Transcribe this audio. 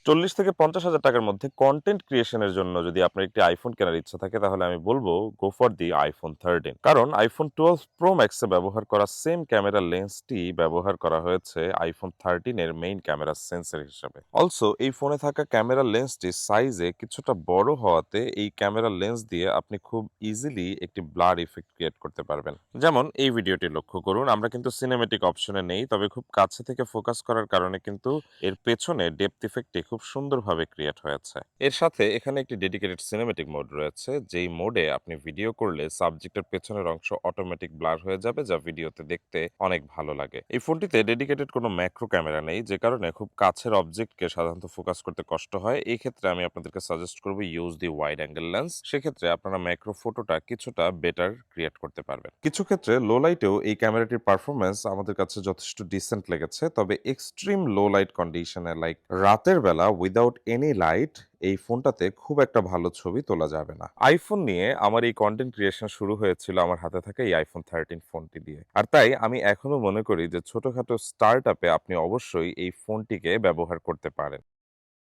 40 থেকে 50,000 টাকার মধ্যে কনটেন্ট ক্রিয়েশনের জন্য যদি আপনার একটি আইফোন কেনার ইচ্ছা থাকে তাহলে আমি বলব গো ফর দি আইফোন 13 কারণ আইফোন 12 প্রো ম্যাক্সে ব্যবহার করা সেম ক্যামেরা লেন্সটি ব্যবহার করা হয়েছে আইফোন 13 এর মেইন ক্যামেরা সেন্সর হিসেবে। অলসো এই ফোনে থাকা ক্যামেরা লেন্সটি সাইজে কিছুটা বড় হওয়াতে এই ক্যামেরা লেন্স দিয়ে আপনি খুব ইজিলি একটি ব্লার ইফেক্ট ক্রিয়েট করতে পারবেন। যেমন এই ভিডিওটি লক্ষ্য করুন, আমরা কিন্তু সিনেমেটিক অপশনে নেই, তবে খুব কাছে থেকে ফোকাস করার কারণে কিন্তু এর পেছনে ডেপথ ইফেক্টটি খুব সুন্দরভাবে ক্রিয়েট হয়েছে। এর সাথে এখানে একটি ডেডিকেটেড সিনেমেটিক মোড রয়েছে, যেই মোডে আপনি ভিডিও করলে সাবজেক্টের পেছনের অংশ অটোমেটিক ব্লার হয়ে যাবে, যা ভিডিওতে দেখতে অনেক ভালো লাগে। এই ফোনটিতে ডেডিকেটেড কোনো ম্যাক্রো ক্যামেরা নেই, যে কারণে খুব কাছের অবজেক্টকে সাধারণত ফোকাস করতে কষ্ট হয়। এই ক্ষেত্রে আমি আপনাদেরকে সাজেস্ট করব use the wide angle lens. সেক্ষেত্রে আপনারা ম্যাক্রো ফটোটা কিছুটা বেটার ক্রিয়েট করতে পারবেন। কিছু ক্ষেত্রে লো লাইটেও এই ক্যামেরাটির পারফরমেন্স আমাদের কাছে যথেষ্ট ডিসেন্ট লেগেছে, তবে এক্সট্রিম লো লাইট কন্ডিশনে লাইক রাতের বেলা উইদাউট এনি লাইট এই ফোনটাতে খুব একটা ভালো ছবি তোলা যাবে না। আইফোন নিয়ে আমার এই কন্টেন্ট ক্রিয়েশন শুরু হয়েছিল আমার হাতে থাকা এই আইফোন 13 ফোনটি দিয়ে। আর তাই আমি এখনো মনে করি যে ছোটখাটো স্টার্ট আপে আপনি অবশ্যই এই ফোনটিকে ব্যবহার করতে পারেন।